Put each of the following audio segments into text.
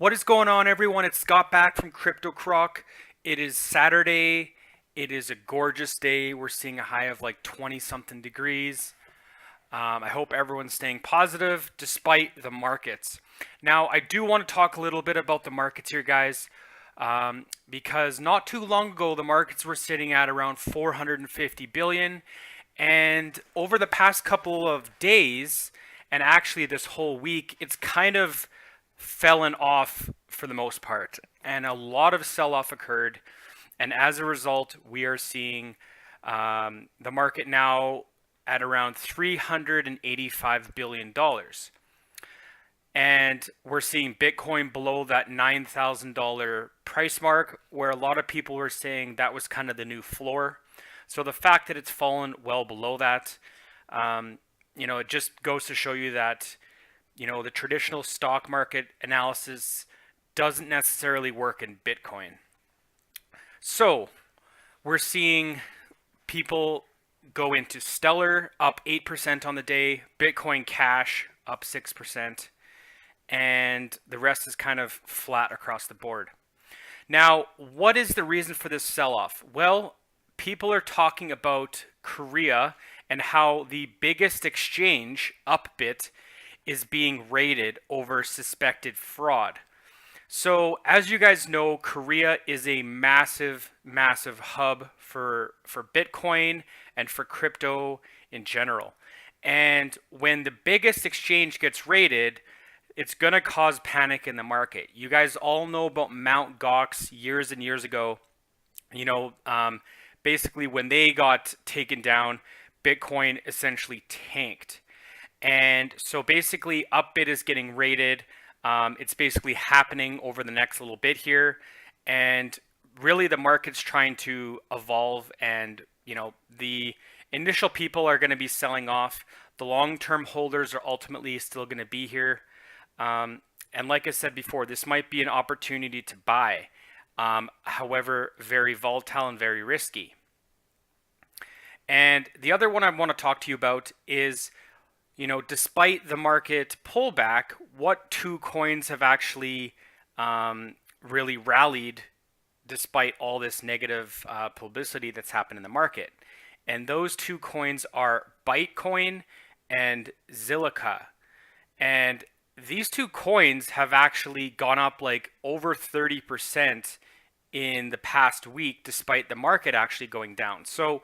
What is going on, everyone? It's Scott back from Croc. It is Saturday. It is a gorgeous day. We're seeing a high of like 20 something degrees. I hope everyone's staying positive despite the markets. Now, I do want to talk a little bit about the markets here, guys, because not too long ago, the markets were sitting at around 450 billion. And over the past couple of days, and actually this whole week, it's kind of fallen off for the most part, and a lot of sell-off occurred. And as a result, we are seeing the market now at around $385 billion. And we're seeing Bitcoin below that $9,000 price mark, where a lot of people were saying that was kind of the new floor. So the fact that it's fallen well below that, it just goes to show you that the traditional stock market analysis doesn't necessarily work in Bitcoin. So we're seeing people go into Stellar up 8% on the day, Bitcoin Cash up 6%, and the rest is kind of flat across the board. Now, what is the reason for this sell-off? Well, people are talking about Korea and how the biggest exchange, Upbit, is being raided over suspected fraud. So as you guys know, Korea is a massive, massive hub for Bitcoin and for crypto in general. And when the biggest exchange gets raided, it's going to cause panic in the market. You guys all know about Mt. Gox years and years ago. Basically when they got taken down, Bitcoin essentially tanked. And so basically Upbit is getting raided. It's basically happening over the next little bit here. And really the market's trying to evolve, and the initial people are going to be selling off. The long-term holders are ultimately still going to be here. And like I said before, this might be an opportunity to buy. However, very volatile and very risky. And the other one I want to talk to you about is, despite the market pullback, what two coins have actually really rallied despite all this negative publicity that's happened in the market. And those two coins are Bytecoin and Zilliqa. And these two coins have actually gone up like over 30% in the past week, despite the market actually going down. So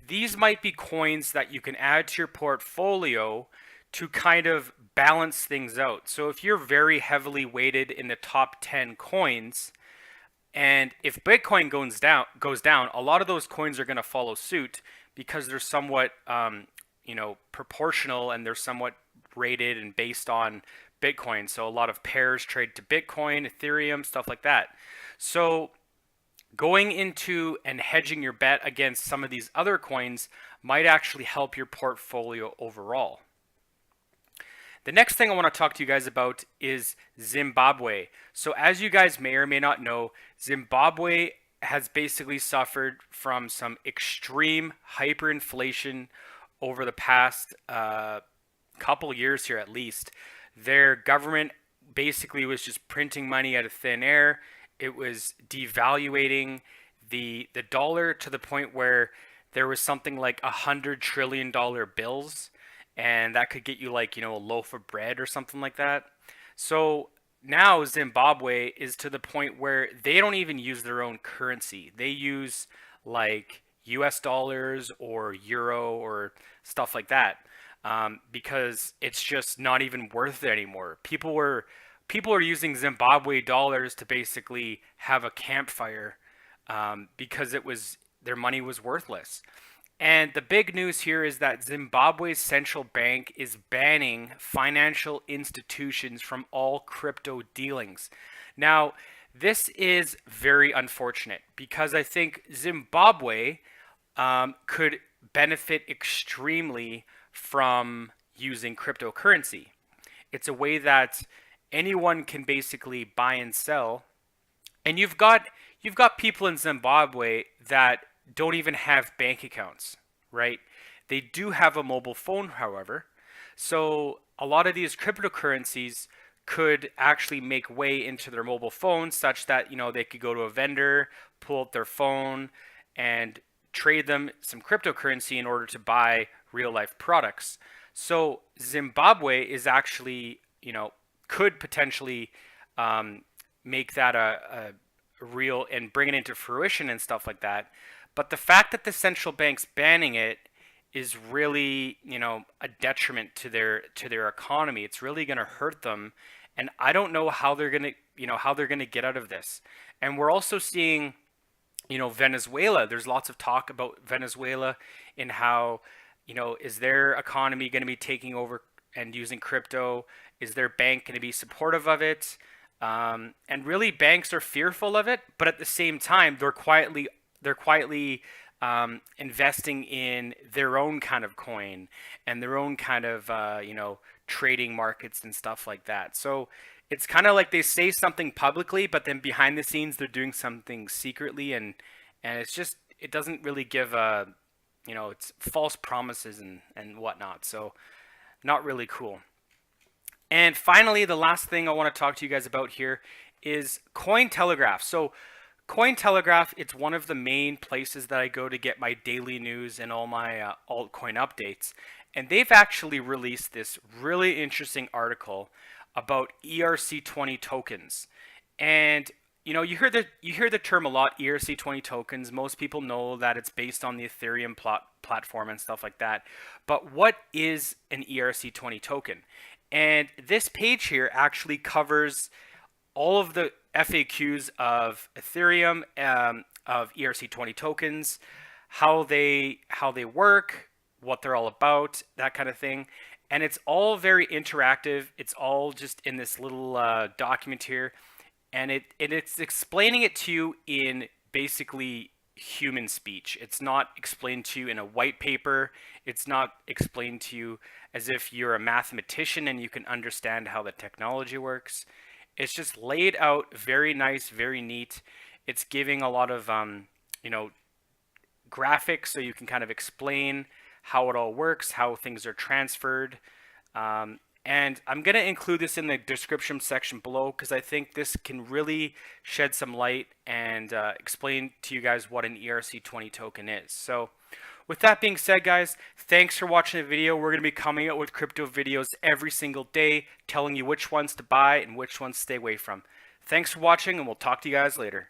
these might be coins that you can add to your portfolio to kind of balance things out. So if you're very heavily weighted in the top 10 coins, and if Bitcoin goes down, a lot of those coins are going to follow suit because they're somewhat, proportional, and they're somewhat rated and based on Bitcoin. So a lot of pairs trade to Bitcoin, Ethereum, stuff like that. So going into and hedging your bet against some of these other coins might actually help your portfolio overall. The next thing I want to talk to you guys about is Zimbabwe. So as you guys may or may not know, Zimbabwe has basically suffered from some extreme hyperinflation over the past couple years here at least. Their government basically was just printing money out of thin air. It was devaluating the dollar to the point where there was something like $100 trillion bills, and that could get you like, a loaf of bread or something like that. So now Zimbabwe is to the point where they don't even use their own currency. They use like US dollars or euro or stuff like that, because it's just not even worth it anymore. People are using Zimbabwe dollars to basically have a campfire, because their money was worthless. And the big news here is that Zimbabwe's central bank is banning financial institutions from all crypto dealings. Now, this is very unfortunate because I think Zimbabwe could benefit extremely from using cryptocurrency. It's a way that anyone can basically buy and sell. And you've got people in Zimbabwe that don't even have bank accounts, right? They do have a mobile phone, however. So a lot of these cryptocurrencies could actually make way into their mobile phones such that, they could go to a vendor, pull out their phone, and trade them some cryptocurrency in order to buy real life products. So Zimbabwe is actually, could potentially make that a real and bring it into fruition and stuff like that. But the fact that the central bank's banning it is really, a detriment to their economy. It's really going to hurt them, and I don't know how they're going to, get out of this. And we're also seeing, Venezuela. There's lots of talk about Venezuela and how, is their economy going to be taking over and using crypto? Is their bank going to be supportive of it? And really, banks are fearful of it, but at the same time, they're quietly investing in their own kind of coin and their own kind of trading markets and stuff like that. So it's kind of like they say something publicly, but then behind the scenes they're doing something secretly, and it doesn't really give it's false promises and whatnot. So not really cool. And finally, the last thing I want to talk to you guys about here is Cointelegraph. So Cointelegraph, it's one of the main places that I go to get my daily news and all my altcoin updates. And they've actually released this really interesting article about ERC20 tokens. And you hear the term a lot, ERC20 tokens. Most people know that it's based on the Ethereum platform and stuff like that. But what is an ERC20 token? And this page here actually covers all of the FAQs of Ethereum, of ERC20 tokens, how they work, what they're all about, that kind of thing. And it's all very interactive. It's all just in this little document here, and it's explaining it to you in basically human speech. It's not explained to you in a white paper. It's not explained to you as if you're a mathematician and you can understand how the technology works. It's just laid out very nice, very neat. It's giving a lot of graphics so you can kind of explain how it all works, how things are transferred. And I'm going to include this in the description section below because I think this can really shed some light and explain to you guys what an ERC20 token is. So with that being said, guys, thanks for watching the video. We're going to be coming out with crypto videos every single day, telling you which ones to buy and which ones to stay away from. Thanks for watching, and we'll talk to you guys later.